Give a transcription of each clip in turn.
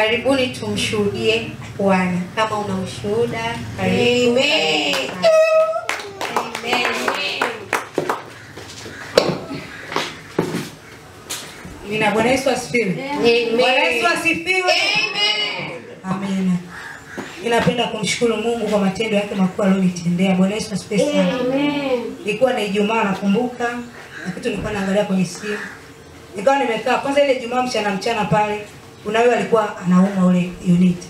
Karibuni tumshuhudie Bwana. Kama una ushuhuda, karibu. Amen. Nina Bwana Yesu asifiwe. Amen. Bwana Yesu asifiwe. Amen. Ninapenda kumshukuru Mungu kwa matendo yake makuu aliyonitendea. Bwana Yesu asifiwe sana. Amen. Ilikuwa ni Ijumaa nakumbuka, na kitu nilikuwa naangalia kwenye simu. Nikawa nimekaa kwanza ile Ijumaa mchana pale, kuna wewe alikuwa anauma ule unit.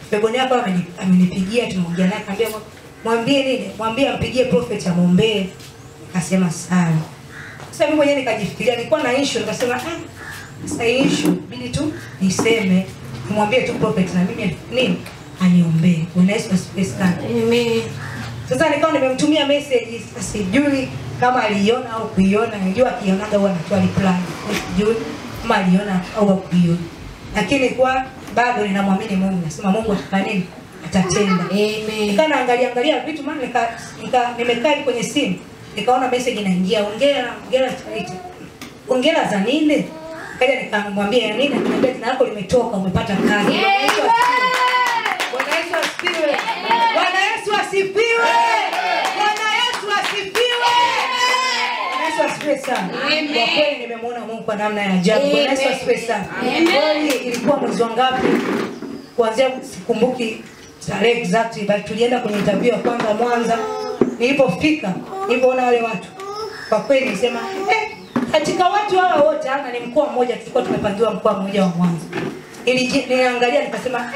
Pegoni hapo amenipigia tumeongea naye akamwambia mwambie nini? Mwambie ampigie prophet amuombee. Akasema sawa. Sasa mimi mwenyewe nikajifikiria nilikuwa na issue nikasema sasa issue bili tu niseme nimwambie tu prophet na mimi nini aniombee. Bwana Yesu asifiwe sana. Amen. Sasa nikawa nimemtumia message sijui kama aliona au kuiona. Najua akionaga huwa anatoa reply. Sijui kama aliona au kuiona. Lakini kwa bado ninamwamini Mungu. Nasema Mungu atafanya nini? Atatenda. Amen. Nikawa angalia vitu maana nimekaa kwenye simu. Nikaona message inaingia, ongera Charity. Ongera za nini? Kaja nikamwambia ya nini? Akaniambia jina lako limetoka, umepata kazi. Bwana Yesu asifiwe. Bwana Yesu asifiwe. Bwana Yesu asifiwe. Bwana Yesu asifiwe sana. Kwa kweli nimemwona Mungu kwa namna ya ajabu. Bwana Yesu asifiwe sana. Ilikuwa mwezi ngapi? Kuanzia sikumbuki tarehe exactly, but tulienda kwenye interview ya kwanza Mwanza. Nilipofika, nilipoona wale watu. Kwa kweli nilisema, katika watu hawa wote ni mkoa mmoja tulikuwa tumepangiwa mkoa mmoja wa Mwanza. Niliangalia nikasema,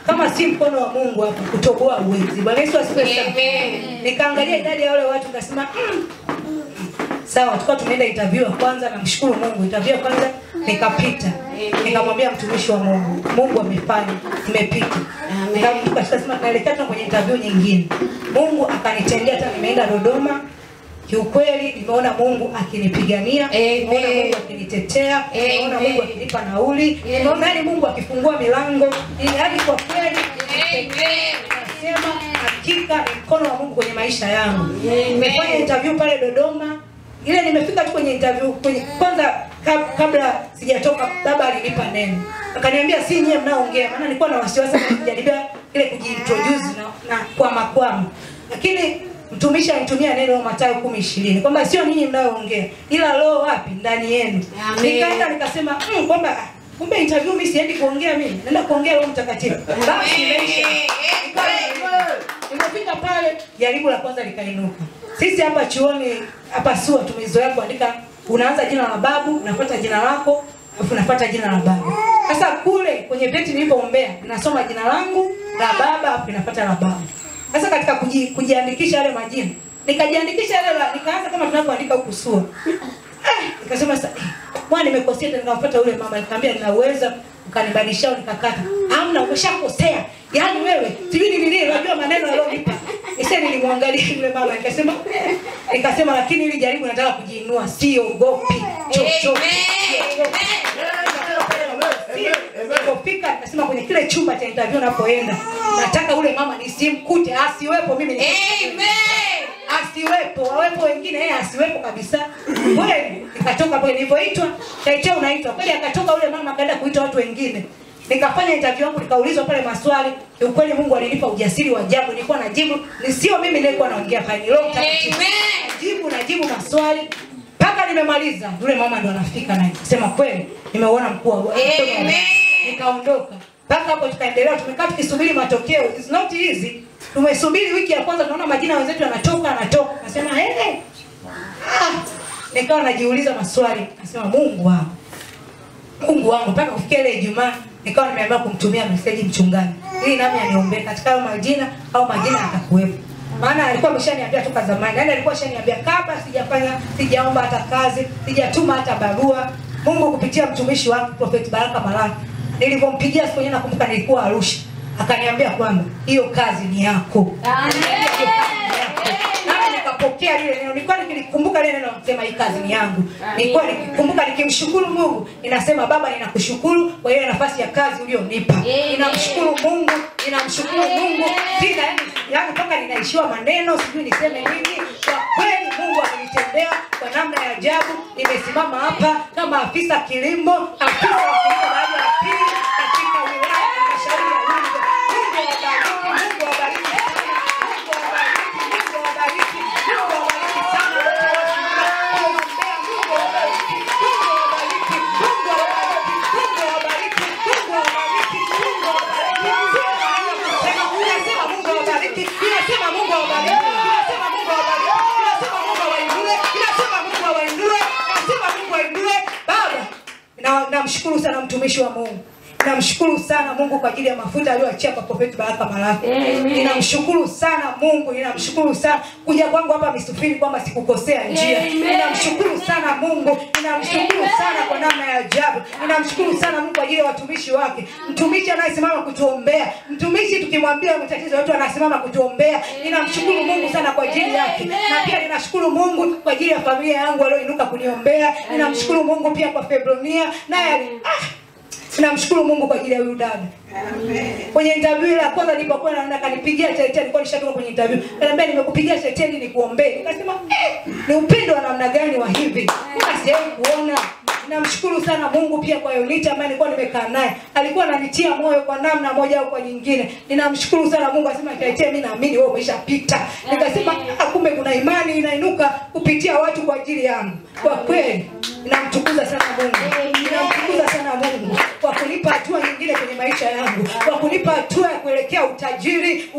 kama si mkono wa Mungu hapa kutoboa uwezi. Bwana Yesu asifiwe sana. Nikaangalia idadi ya wale watu nikasema, sawa tulikuwa tumeenda interview ya kwanza na mshukuru Mungu. Interview ya kwanza nikapita. Nikamwambia mtumishi wa Mungu, Mungu amefanya, nimepita. Nikasema tunaelekea kwenye interview nyingine. Mungu akanitendea hata nimeenda Dodoma. Kiukweli nimeona Mungu akinipigania, nimeona Mungu akinitetea, nimeona Mungu akinipa nauli, nimeona Mungu akifungua milango. Hadi kwa kweli nasema hakika ni mkono wa Mungu kwenye maisha yangu. Nimefanya interview pale Dodoma. Ile nimefika tu kwenye interview kwanza kabla sijatoka baba alinipa neno. Akaniambia si nyie mnaoongea maana nilikuwa na wasiwasi kujaribia ile kujiintroduce na kwa makwamu. Lakini mtumishi alitumia neno Mathayo 10:20 kwamba sio ninyi mnaoongea ila roho wapi ndani yenu. Nikaenda nikasema kwamba kumbe interview mimi siendi kuongea mimi. Naenda kuongea Roho Mtakatifu. Basi imeisha. Nimefika pale jaribu la kwanza likainuka. Sisi hapa chuoni hapa SUA tumezoea kuandika unaanza jina la babu, unafuata jina lako, alafu unafuata jina la babu. Sasa kule kwenye vyeti nilipoombea, nasoma jina langu, la baba, alafu nafuata la babu. Sasa katika kujiandikisha yale majina, nikajiandikisha yale nikaanza kama tunavyoandika huku SUA. Nikasema sasa bwana nimekosea tena nikafuata yule mama nikamwambia ninaweza ukanibadilisha nikakata. Hamna umeshakosea. Yaani wewe sijui nini unajua maneno aliyonipa. Sasa nilimwangalia yule mama nikasema lakini ili jaribu nataka kujiinua siogopi chochote. Nilipofika nikasema kwenye kile chumba cha interview napoenda nataka ule mama nisimkute asiwepo mimi asiwepo wawepo wengine yeye asiwepo kabisa. Kweli nikatoka pale nilipoitwa Chaiteo unaitwa kweli akatoka ule mama akaenda kuita watu wengine. Nikafanya interview yangu nikaulizwa pale maswali. Ukweli Mungu alinipa ujasiri wa ajabu. Nilikuwa najibu ni sio mimi nilikuwa naongea pale Roho Mtakatifu. Najibu maswali mpaka nimemaliza. Yule mama ndo anafika naye. Sema kweli nimeona mkuu wa nikaondoka. Mpaka hapo tukaendelea tumekaa tukisubiri matokeo. It's not easy. Tumesubiri wiki ya kwanza tunaona majina wenzetu yanatoka. Nasema nikawa najiuliza maswali. Nasema Mungu wangu mpaka kufikia ile Ijumaa nikawa nimeamua kumtumia message mchungaji ili nami aniombee katika majina au majina atakuwepo. Maana alikuwa ameshaniambia toka zamani. Yaani alikuwa ameshaniambia kabla sijaomba hata kazi, sijatuma hata barua. Mungu kupitia mtumishi wake Prophet Baraka Malaki. Nilipompigia siku nyingine nakumbuka nilikuwa Arusha. Akaniambia kwamba hiyo kazi ni yako. Nikapokea lile neno. Nilikuwa nikikumbuka lile neno nasema hii kazi ni yangu. Nilikuwa nikikumbuka nikimshukuru Mungu, ninasema Baba ninakushukuru kwa ile nafasi ya kazi ulionipa. Ninamshukuru Mungu, Sina yani mpaka ninaishiwa maneno, sijui niseme nini. Kwa kweli Mungu amenitendea kwa namna ya ajabu. Nimesimama hapa kama afisa kilimo, baada ya pili katika Ninamshukuru sana mtumishi wa Mungu. Ninamshukuru sana Mungu kwa ajili ya mafuta aliyoachia kwa Prophet Baraka Malaki. Ninamshukuru sana Mungu, ninamshukuru sana kuja kwangu hapa Misufini kwamba sikukosea njia. Ninamshukuru sana Mungu, ninamshukuru sana kwa namna ya ajabu. Ninamshukuru sana Mungu kwa ajili ya watumishi wake. Mtumishi anayesimama kutuombea, mtumishi tukimwambia matatizo yetu anasimama kutuombea. Ninamshukuru Mungu sana kwa ajili yake. Na pia ninashukuru Mungu kwa ajili ya familia yangu walioinuka kuniombea. Ninamshukuru Mungu pia kwa Febronia naye ninamshukuru Mungu kwa ajili ya huyu dada. Kwenye interview ya kwanza nilipokuwa naenda kanipigia teteni, nilikuwa nishatoka kwenye interview. Ananiambia nimekupigia teteni nikuombee. Nikasema ni upendo wa namna gani wa hivi? Kuna sijawahi kuona. Ninamshukuru sana Mungu pia kwa Yonita ambaye nilikuwa nimekaa naye. Alikuwa ananitia moyo kwa namna moja au kwa nyingine. Ninamshukuru sana Mungu, asema teteni mimi naamini wewe umeshapita. Nikasema kumbe kuna imani inainuka kupitia watu kwa ajili yangu. Kwa kweli ninamtukuza sana Mungu. Ninamtukuza sana Mungu kwa kunipa hatua nyingine kwenye maisha yangu, kwa kunipa hatua ya kuelekea utajiri.